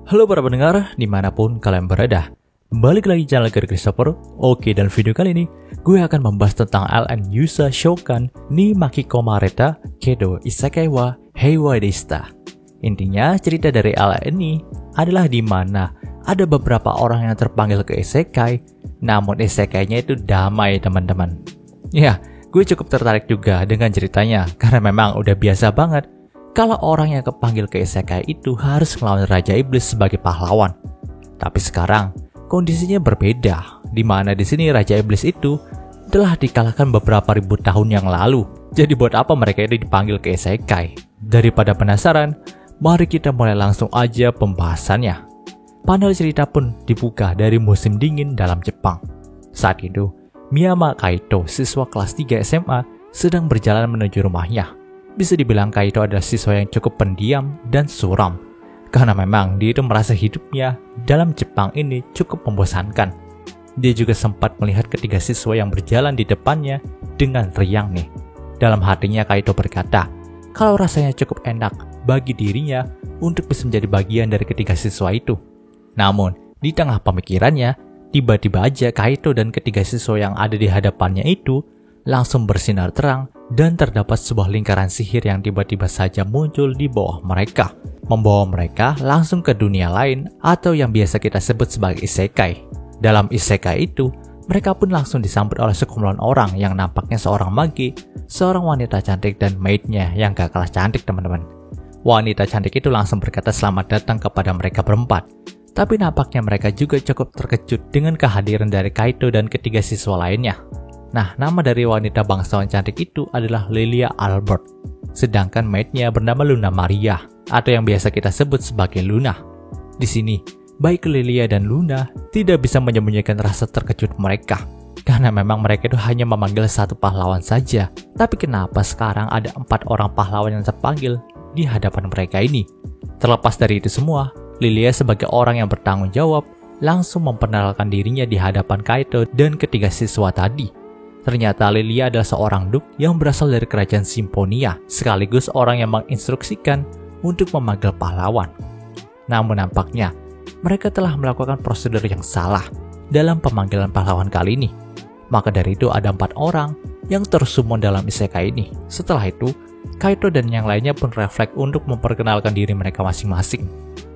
Halo para pendengar, dimanapun kalian berada. Balik lagi channel Gary Christopher. Oke, dalam video kali ini gue akan membahas tentang LN Yusa Shokan ni Makikomareta Kedo Isekai wa Heiwa Deshita. Intinya cerita dari LN ini adalah di mana ada beberapa orang yang terpanggil ke isekai, namun isekainya itu damai teman-teman. Ya, gue cukup tertarik juga dengan ceritanya karena memang udah biasa banget kalau orang yang kepanggil ke isekai itu harus melawan Raja Iblis sebagai pahlawan. Tapi sekarang kondisinya berbeda, di mana di sini Raja Iblis itu telah dikalahkan beberapa ribu tahun yang lalu. Jadi buat apa mereka ini dipanggil ke isekai? Daripada penasaran, mari kita mulai langsung aja pembahasannya. Panel cerita pun dibuka dari musim dingin dalam Jepang. Saat itu, Miyama Kaito, siswa kelas 3 SMA, sedang berjalan menuju rumahnya. Bisa dibilang Kaito adalah siswa yang cukup pendiam dan suram, karena memang dia itu merasa hidupnya dalam Jepang ini cukup membosankan. Dia juga sempat melihat ketiga siswa yang berjalan di depannya dengan riang nih. Dalam hatinya Kaito berkata, kalau rasanya cukup enak bagi dirinya untuk bisa menjadi bagian dari ketiga siswa itu. Namun, di tengah pemikirannya, tiba-tiba aja Kaito dan ketiga siswa yang ada di hadapannya itu langsung bersinar terang dan terdapat sebuah lingkaran sihir yang tiba-tiba saja muncul di bawah mereka, membawa mereka langsung ke dunia lain atau yang biasa kita sebut sebagai isekai. Dalam isekai itu, mereka pun langsung disambut oleh sekumpulan orang yang nampaknya seorang magi, seorang wanita cantik dan maidnya yang gak kalah cantik teman-teman. Wanita cantik itu langsung berkata selamat datang kepada mereka berempat. Tapi nampaknya mereka juga cukup terkejut dengan kehadiran dari Kaito dan ketiga siswa lainnya. Nah, nama dari wanita bangsawan cantik itu adalah Lilia Albert. Sedangkan maidnya bernama Luna Maria, atau yang biasa kita sebut sebagai Luna. Di sini, baik Lilia dan Luna tidak bisa menyembunyikan rasa terkejut mereka. Karena memang mereka itu hanya memanggil satu pahlawan saja. Tapi kenapa sekarang ada 4 orang pahlawan yang terpanggil di hadapan mereka ini? Terlepas dari itu semua, Lilia sebagai orang yang bertanggung jawab langsung memperkenalkan dirinya di hadapan Kaito dan ketiga siswa tadi. Ternyata Lilia adalah seorang duk yang berasal dari kerajaan Simfonia, sekaligus orang yang menginstruksikan untuk memanggil pahlawan. Namun nampaknya, mereka telah melakukan prosedur yang salah dalam pemanggilan pahlawan kali ini. Maka dari itu ada 4 orang yang tersummon dalam isekai ini. Setelah itu, Kaito dan yang lainnya pun refleks untuk memperkenalkan diri mereka masing-masing.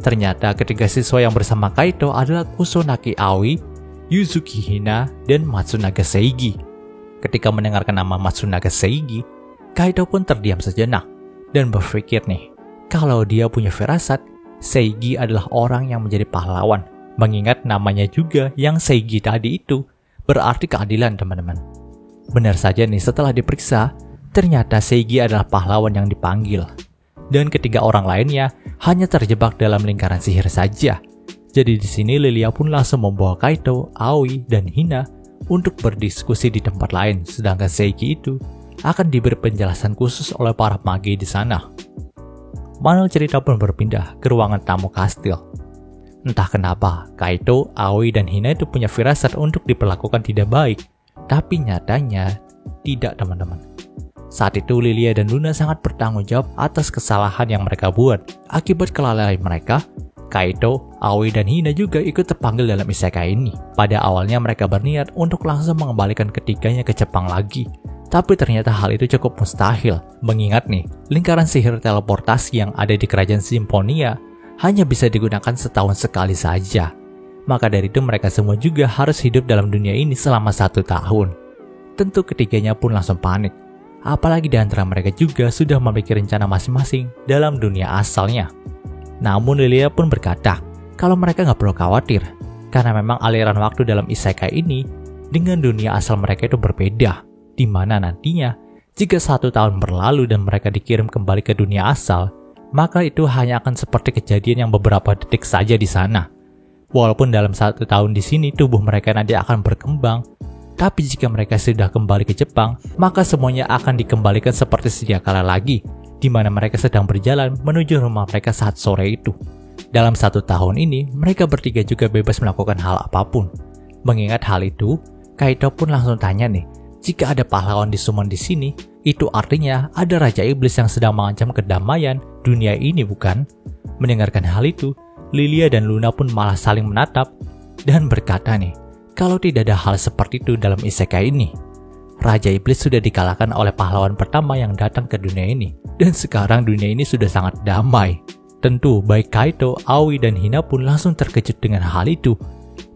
Ternyata ketiga siswa yang bersama Kaito adalah Kusanagi Aoi, Yuzuki Hina, dan Matsunaga Seigi. Ketika mendengarkan nama Matsunaga Seigi, Kaito pun terdiam sejenak dan berpikir nih, kalau dia punya firasat, Seigi adalah orang yang menjadi pahlawan. Mengingat namanya juga yang Seigi tadi itu berarti keadilan teman-teman. Benar saja nih, setelah diperiksa, ternyata Seigi adalah pahlawan yang dipanggil. Dan ketiga orang lainnya hanya terjebak dalam lingkaran sihir saja. Jadi di sini Lilia pun langsung membawa Kaito, Aoi, dan Hina untuk berdiskusi di tempat lain, sedangkan Seigi itu akan diberi penjelasan khusus oleh para magi di sana. Panel cerita pun berpindah ke ruangan tamu kastil. Entah kenapa, Kaito, Aoi, dan Hina itu punya firasat untuk diperlakukan tidak baik, tapi nyatanya tidak teman-teman. Saat itu Lilia dan Luna sangat bertanggung jawab atas kesalahan yang mereka buat. Akibat kelalaian mereka, Kaito, Aoi, dan Hina juga ikut terpanggil dalam isekai ini. Pada awalnya mereka berniat untuk langsung mengembalikan ketiganya ke Jepang lagi. Tapi ternyata hal itu cukup mustahil. Mengingat nih, lingkaran sihir teleportasi yang ada di kerajaan Simfonia hanya bisa digunakan setahun sekali saja. Maka dari itu mereka semua juga harus hidup dalam dunia ini selama 1 tahun. Tentu ketiganya pun langsung panik. Apalagi di antara mereka juga sudah memiliki rencana masing-masing dalam dunia asalnya. Namun Lilia pun berkata, kalau mereka nggak perlu khawatir, karena memang aliran waktu dalam isekai ini dengan dunia asal mereka itu berbeda, di mana nantinya jika 1 tahun berlalu dan mereka dikirim kembali ke dunia asal, maka itu hanya akan seperti kejadian yang beberapa detik saja di sana. Walaupun dalam 1 tahun di sini tubuh mereka nanti akan berkembang, tapi jika mereka sudah kembali ke Jepang, maka semuanya akan dikembalikan seperti sedia kala lagi, di mana mereka sedang berjalan menuju rumah mereka saat sore itu. Dalam 1 tahun ini, mereka bertiga juga bebas melakukan hal apapun. Mengingat hal itu, Kaito pun langsung tanya nih, jika ada pahlawan disummon di sini, itu artinya ada Raja Iblis yang sedang mengancam kedamaian dunia ini bukan? Mendengarkan hal itu, Lilia dan Luna pun malah saling menatap dan berkata nih, kalau tidak ada hal seperti itu dalam isekai ini, Raja Iblis sudah dikalahkan oleh pahlawan pertama yang datang ke dunia ini. Dan sekarang dunia ini sudah sangat damai. Tentu baik Kaito, Aoi, dan Hina pun langsung terkejut dengan hal itu.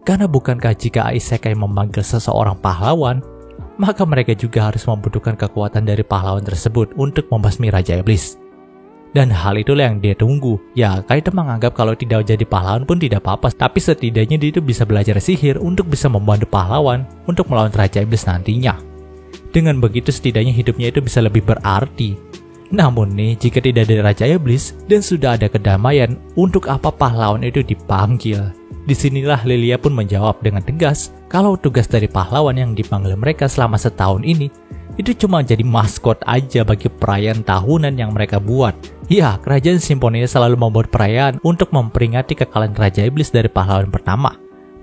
Karena bukankah jika isekai memanggil seseorang pahlawan, maka mereka juga harus membutuhkan kekuatan dari pahlawan tersebut untuk membasmi Raja Iblis. Dan hal itulah yang dia tunggu. Ya, Kaito menganggap kalau tidak jadi pahlawan pun tidak apa-apa, tapi setidaknya dia itu bisa belajar sihir untuk bisa membantu pahlawan untuk melawan Raja Iblis nantinya. Dengan begitu setidaknya hidupnya itu bisa lebih berarti. Namun nih, jika tidak ada Raja Iblis dan sudah ada kedamaian, untuk apa pahlawan itu dipanggil? Disinilah Lilia pun menjawab dengan tegas kalau tugas dari pahlawan yang dipanggil mereka selama setahun ini itu cuma jadi maskot aja bagi perayaan tahunan yang mereka buat. Ya, kerajaan Simponia selalu membuat perayaan untuk memperingati kekalahan Raja Iblis dari pahlawan pertama.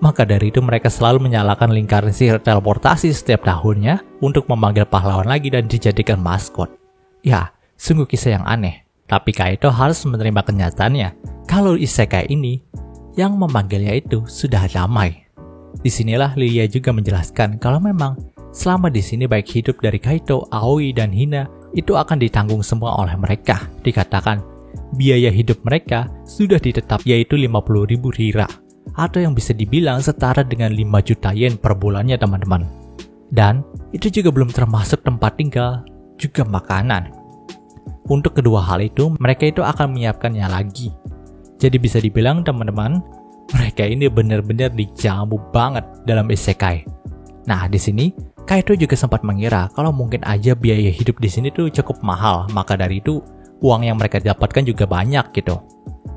Maka dari itu mereka selalu menyalakan lingkaran sihir teleportasi setiap tahunnya untuk memanggil pahlawan lagi dan dijadikan maskot. Ya, sungguh kisah yang aneh. Tapi Kaito harus menerima kenyataannya kalau isekai ini yang memanggilnya itu sudah damai. Disinilah Lilia juga menjelaskan kalau memang selama di sini baik hidup dari Kaito, Aoi, dan Hina itu akan ditanggung semua oleh mereka. Dikatakan biaya hidup mereka sudah ditetap yaitu 50.000 rira atau yang bisa dibilang setara dengan 5 juta yen per bulannya teman-teman. Dan itu juga belum termasuk tempat tinggal, juga makanan. Untuk kedua hal itu mereka itu akan menyiapkannya lagi. Jadi bisa dibilang teman-teman, mereka ini benar-benar dijamu banget dalam isekai. Nah, di sini Kaito juga sempat mengira kalau mungkin aja biaya hidup di sini tuh cukup mahal, maka dari itu uang yang mereka dapatkan juga banyak gitu.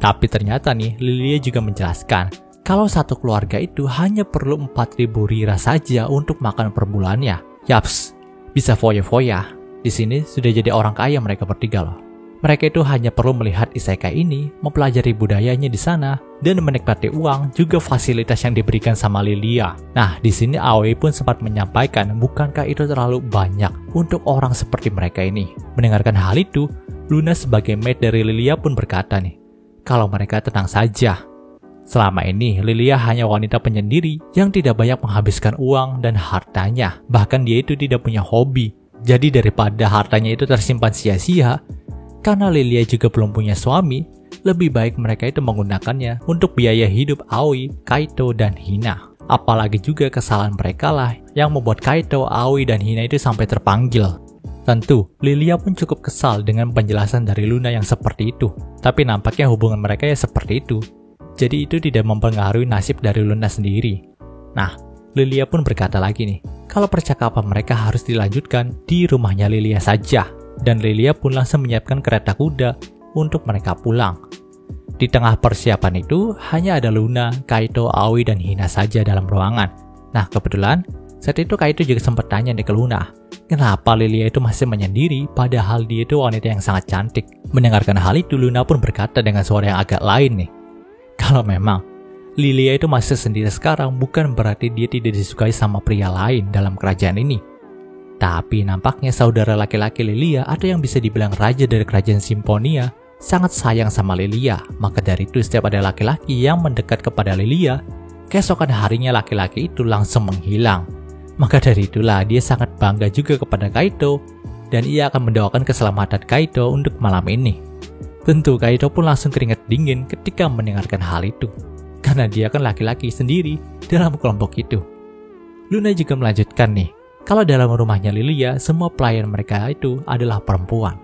Tapi ternyata nih, Lilia juga menjelaskan kalau satu keluarga itu hanya perlu 4.000 rira saja untuk makan per bulannya. Yaps, bisa foya-foya. Di sini sudah jadi orang kaya mereka bertiga loh. Mereka itu hanya perlu melihat isekai ini, mempelajari budayanya di sana, dan menikmati uang juga fasilitas yang diberikan sama Lilia. Nah, di sini Aoi pun sempat menyampaikan, bukankah itu terlalu banyak untuk orang seperti mereka ini? Mendengarkan hal itu, Luna sebagai maid dari Lilia pun berkata nih, kalau mereka tenang saja. Selama ini, Lilia hanya wanita penyendiri yang tidak banyak menghabiskan uang dan hartanya. Bahkan dia itu tidak punya hobi. Jadi daripada hartanya itu tersimpan sia-sia, karena Lilia juga belum punya suami, lebih baik mereka itu menggunakannya untuk biaya hidup Aoi, Kaito, dan Hina. Apalagi juga kesalahan mereka lah yang membuat Kaito, Aoi, dan Hina itu sampai terpanggil. Tentu, Lilia pun cukup kesal dengan penjelasan dari Luna yang seperti itu. Tapi nampaknya hubungan mereka ya seperti itu. Jadi itu tidak mempengaruhi nasib dari Luna sendiri. Nah, Lilia pun berkata lagi nih, kalau percakapan mereka harus dilanjutkan di rumahnya Lilia saja. Dan Lilia pun langsung menyiapkan kereta kuda untuk mereka pulang. Di tengah persiapan itu, hanya ada Luna, Kaito, Aoi, dan Hina saja dalam ruangan. Nah, kebetulan, saat itu Kaito juga sempat tanya nih ke Luna, kenapa Lilia itu masih menyendiri padahal dia itu wanita yang sangat cantik. Mendengarkan hal itu, Luna pun berkata dengan suara yang agak lain nih, kalau memang Lilia itu masih sendiri sekarang bukan berarti dia tidak disukai sama pria lain dalam kerajaan ini. Tapi nampaknya saudara laki-laki Lilia atau yang bisa dibilang raja dari kerajaan Simponia sangat sayang sama Lilia. Maka dari itu setiap ada laki-laki yang mendekat kepada Lilia, keesokan harinya laki-laki itu langsung menghilang. Maka dari itulah dia sangat bangga juga kepada Kaito dan ia akan mendoakan keselamatan Kaito untuk malam ini. Tentu Kaito pun langsung keringat dingin ketika mendengarkan hal itu. Karena dia kan laki-laki sendiri dalam kelompok itu. Luna juga melanjutkan nih, kalau dalam rumahnya Lilia, semua pelayan mereka itu adalah perempuan.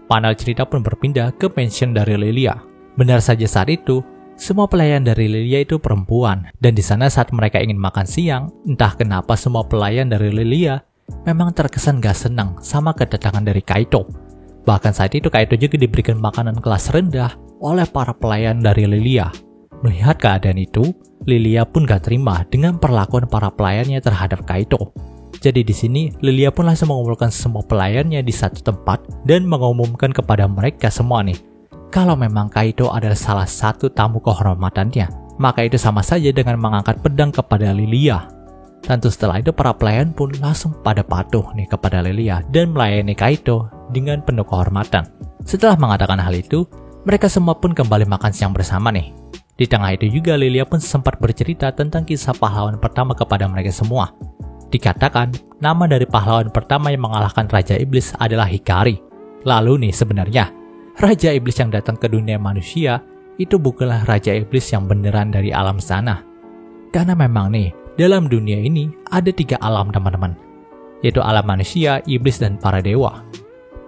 Panel cerita pun berpindah ke pension dari Lilia. Benar saja saat itu, semua pelayan dari Lilia itu perempuan. Dan di sana saat mereka ingin makan siang, entah kenapa semua pelayan dari Lilia memang terkesan gak senang sama kedatangan dari Kaito. Bahkan saat itu Kaito juga diberikan makanan kelas rendah oleh para pelayan dari Lilia. Melihat keadaan itu, Lilia pun gak terima dengan perlakuan para pelayannya terhadap Kaito. Jadi di sini, Lilia pun langsung mengumpulkan semua pelayannya di satu tempat dan mengumumkan kepada mereka semua nih, kalau memang Kaito adalah salah satu tamu kehormatannya, maka itu sama saja dengan mengangkat pedang kepada Lilia. Tentu setelah itu para pelayan pun langsung pada patuh nih kepada Lilia dan melayani Kaito dengan penuh kehormatan. Setelah mengatakan hal itu, mereka semua pun kembali makan siang bersama nih. Di tengah itu juga Lilia pun sempat bercerita tentang kisah pahlawan pertama kepada mereka semua. Dikatakan, nama dari pahlawan pertama yang mengalahkan Raja Iblis adalah Hikari. Lalu nih sebenarnya, Raja Iblis yang datang ke dunia manusia itu bukanlah Raja Iblis yang beneran dari alam sana. Karena memang nih, dalam dunia ini ada 3 alam teman-teman, yaitu alam manusia, iblis, dan para dewa.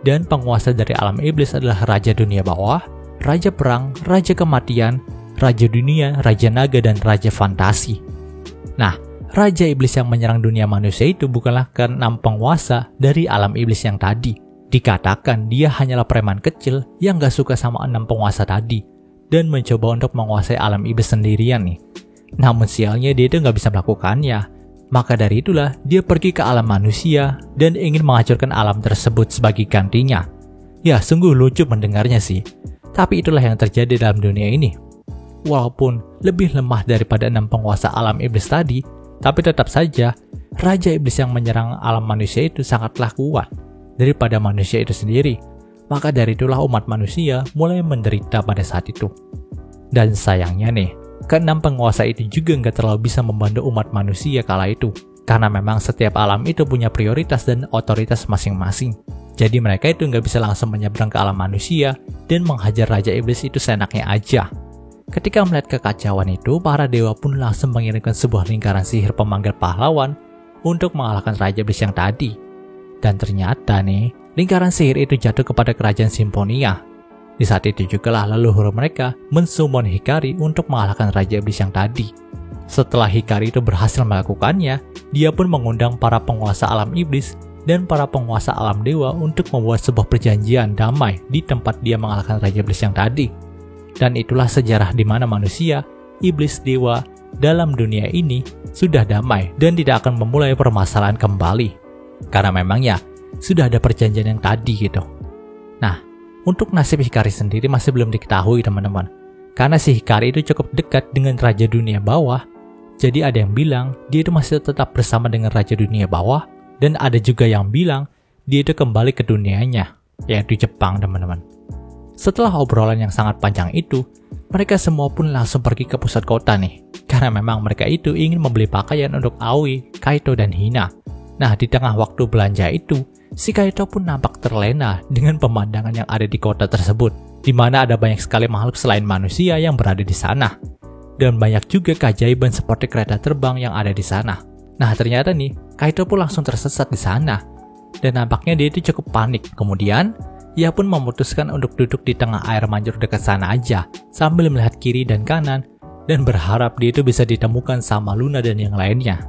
Dan penguasa dari alam iblis adalah Raja Dunia Bawah, Raja Perang, Raja Kematian, Raja Dunia, Raja Naga, dan Raja Fantasi. Nah, Raja Iblis yang menyerang dunia manusia itu bukanlah ke-6 penguasa dari alam iblis yang tadi. Dikatakan dia hanyalah preman kecil yang gak suka sama 6 penguasa tadi dan mencoba untuk menguasai alam iblis sendirian nih. Namun sialnya dia itu gak bisa melakukannya. Maka dari itulah dia pergi ke alam manusia dan ingin menghancurkan alam tersebut sebagai gantinya. Ya, sungguh lucu mendengarnya sih. Tapi itulah yang terjadi dalam dunia ini. Walaupun lebih lemah daripada 6 penguasa alam iblis tadi, tapi tetap saja Raja Iblis yang menyerang alam manusia itu sangatlah kuat daripada manusia itu sendiri. Maka dari itulah umat manusia mulai menderita pada saat itu. Dan sayangnya nih, ke-6 penguasa itu juga nggak terlalu bisa membantu umat manusia kala itu. Karena memang setiap alam itu punya prioritas dan otoritas masing-masing. Jadi mereka itu nggak bisa langsung menyeberang ke alam manusia dan menghajar Raja Iblis itu seenaknya aja. Ketika melihat kekacauan itu, para dewa pun langsung mengirimkan sebuah lingkaran sihir pemanggil pahlawan untuk mengalahkan Raja Iblis yang tadi. Dan ternyata nih, lingkaran sihir itu jatuh kepada kerajaan Simfonia. Di saat itu jugalah leluhur mereka mensummon Hikari untuk mengalahkan Raja Iblis yang tadi. Setelah Hikari itu berhasil melakukannya, dia pun mengundang para penguasa alam iblis dan para penguasa alam dewa untuk membuat sebuah perjanjian damai di tempat dia mengalahkan Raja Iblis yang tadi. Dan itulah sejarah di mana manusia, iblis, dewa dalam dunia ini sudah damai dan tidak akan memulai permasalahan kembali. Karena memangnya sudah ada perjanjian yang tadi gitu. Nah, untuk nasib Hikari sendiri masih belum diketahui teman-teman. Karena si Hikari itu cukup dekat dengan Raja Dunia Bawah. Jadi ada yang bilang dia itu masih tetap bersama dengan Raja Dunia Bawah. Dan ada juga yang bilang dia itu kembali ke dunianya, yaitu Jepang teman-teman. Setelah obrolan yang sangat panjang itu, mereka semua pun langsung pergi ke pusat kota nih. Karena memang mereka itu ingin membeli pakaian untuk Aoi, Kaito, dan Hina. Nah, di tengah waktu belanja itu, si Kaito pun nampak terlena dengan pemandangan yang ada di kota tersebut, di mana ada banyak sekali makhluk selain manusia yang berada di sana. Dan banyak juga keajaiban seperti kereta terbang yang ada di sana. Nah, ternyata nih, Kaito pun langsung tersesat di sana. Dan nampaknya dia itu cukup panik. Kemudian, ia pun memutuskan untuk duduk di tengah air mancur dekat sana aja, sambil melihat kiri dan kanan, dan berharap dia itu bisa ditemukan sama Luna dan yang lainnya.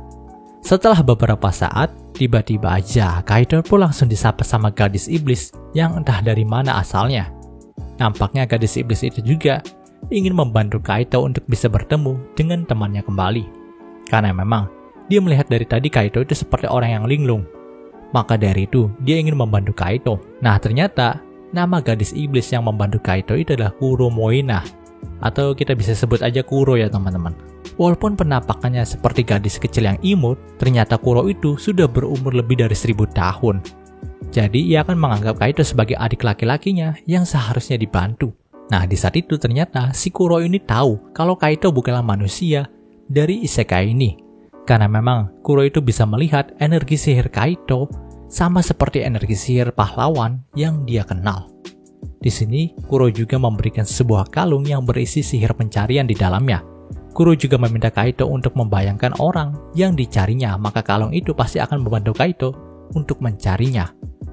Setelah beberapa saat, tiba-tiba aja Kaito pun langsung disapa sama gadis iblis yang entah dari mana asalnya. Nampaknya gadis iblis itu juga ingin membantu Kaito untuk bisa bertemu dengan temannya kembali. Karena memang dia melihat dari tadi Kaito itu seperti orang yang linglung. Maka dari itu dia ingin membantu Kaito. Nah, ternyata nama gadis iblis yang membantu Kaito itu adalah Kuro Moina. Atau kita bisa sebut aja Kuro ya teman-teman. Walaupun penampakannya seperti gadis kecil yang imut, ternyata Kuro itu sudah berumur lebih dari 1000 tahun. Jadi ia akan menganggap Kaito sebagai adik laki-lakinya yang seharusnya dibantu. Nah, di saat itu ternyata si Kuro ini tahu kalau Kaito bukanlah manusia dari isekai ini. Karena memang Kuro itu bisa melihat energi sihir Kaito sama seperti energi sihir pahlawan yang dia kenal. Di sini, Kuro juga memberikan sebuah kalung yang berisi sihir pencarian di dalamnya. Kuro juga meminta Kaito untuk membayangkan orang yang dicarinya, maka kalung itu pasti akan membantu Kaito untuk mencarinya.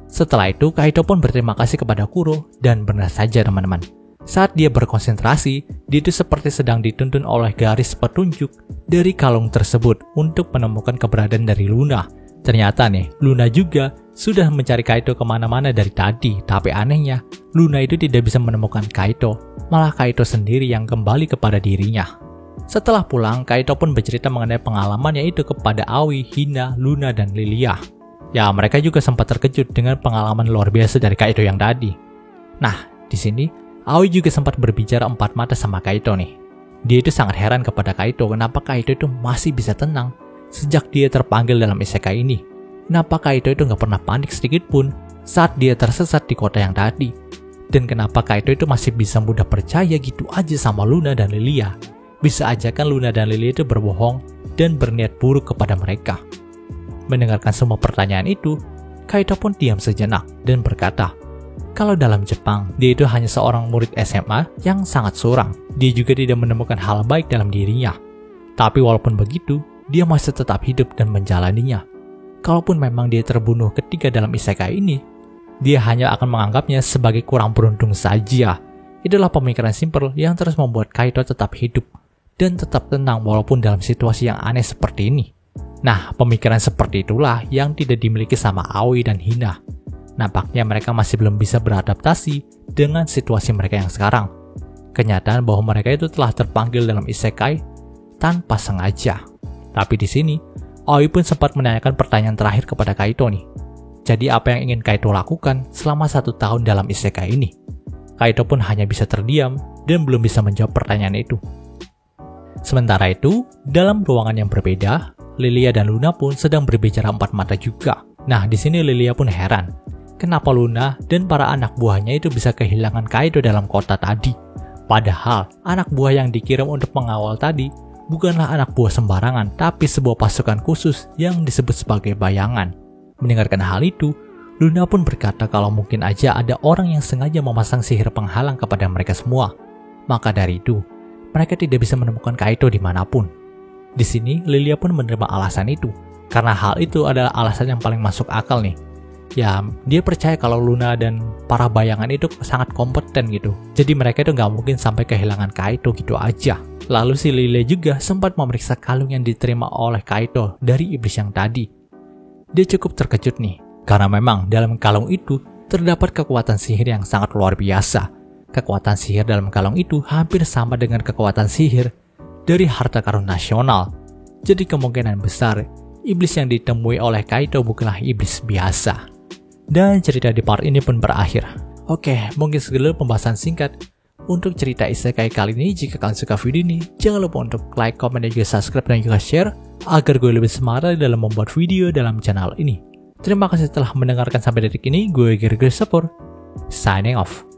Setelah itu, Kaito pun berterima kasih kepada Kuro, dan benar saja teman-teman. Saat dia berkonsentrasi, dia itu seperti sedang dituntun oleh garis petunjuk dari kalung tersebut untuk menemukan keberadaan dari Luna. Ternyata nih, Luna juga sudah mencari Kaito kemana-mana dari tadi, tapi anehnya, Luna itu tidak bisa menemukan Kaito, malah Kaito sendiri yang kembali kepada dirinya. Setelah pulang, Kaito pun bercerita mengenai pengalamannya itu kepada Aoi, Hina, Luna, dan Lilia. Ya, mereka juga sempat terkejut dengan pengalaman luar biasa dari Kaito yang tadi. Nah, di sini, Aoi juga sempat berbicara empat mata sama Kaito nih. Dia itu sangat heran kepada Kaito, kenapa Kaito itu masih bisa tenang sejak dia terpanggil dalam isekai ini. Kenapa Kaito itu nggak pernah panik sedikit pun saat dia tersesat di kota yang tadi. Dan kenapa Kaito itu masih bisa mudah percaya gitu aja sama Luna dan Lilia. Bisa aja kan Luna dan Lilia itu berbohong dan berniat buruk kepada mereka. Mendengarkan semua pertanyaan itu, Kaito pun diam sejenak dan berkata, kalau dalam Jepang, dia itu hanya seorang murid SMA yang sangat suram. Dia juga tidak menemukan hal baik dalam dirinya. Tapi walaupun begitu, dia masih tetap hidup dan menjalaninya. Kalaupun memang dia terbunuh ketika dalam isekai ini, dia hanya akan menganggapnya sebagai kurang beruntung saja. Itulah pemikiran simpel yang terus membuat Kaito tetap hidup dan tetap tenang walaupun dalam situasi yang aneh seperti ini. Nah, pemikiran seperti itulah yang tidak dimiliki sama Aoi dan Hina. Nampaknya mereka masih belum bisa beradaptasi dengan situasi mereka yang sekarang. Kenyataan bahwa mereka itu telah terpanggil dalam isekai tanpa sengaja. Tapi di sini, Aoi pun sempat menanyakan pertanyaan terakhir kepada Kaito nih. Jadi apa yang ingin Kaito lakukan selama 1 tahun dalam isekai ini? Kaito pun hanya bisa terdiam dan belum bisa menjawab pertanyaan itu. Sementara itu, dalam ruangan yang berbeda, Lilia dan Luna pun sedang berbicara empat mata juga. Nah, di sini Lilia pun heran. Kenapa Luna dan para anak buahnya itu bisa kehilangan Kaito dalam kota tadi? Padahal, anak buah yang dikirim untuk mengawal tadi bukanlah anak buah sembarangan, tapi sebuah pasukan khusus yang disebut sebagai bayangan. Mendengarkan hal itu, Luna pun berkata kalau mungkin aja ada orang yang sengaja memasang sihir penghalang kepada mereka semua. Maka dari itu, mereka tidak bisa menemukan Kaito dimanapun. Di sini, Lilia pun menerima alasan itu, karena hal itu adalah alasan yang paling masuk akal nih. Ya, dia percaya kalau Luna dan para bayangan itu sangat kompeten gitu. Jadi mereka itu nggak mungkin sampai kehilangan Kaito gitu aja. Lalu si Lilia juga sempat memeriksa kalung yang diterima oleh Kaito dari iblis yang tadi. Dia cukup terkejut nih, karena memang dalam kalung itu terdapat kekuatan sihir yang sangat luar biasa. Kekuatan sihir dalam kalung itu hampir sama dengan kekuatan sihir dari harta karun nasional. Jadi kemungkinan besar, iblis yang ditemui oleh Kaito bukanlah iblis biasa. Dan cerita di part ini pun berakhir. Oke, mungkin segitu pembahasan singkat untuk cerita isekai kali ini. Jika kalian suka video ini, jangan lupa untuk like, comment, dan juga subscribe dan juga share agar gue lebih semangat dalam membuat video dalam channel ini. Terima kasih telah mendengarkan sampai detik ini. Gue Gary Christopher, signing off.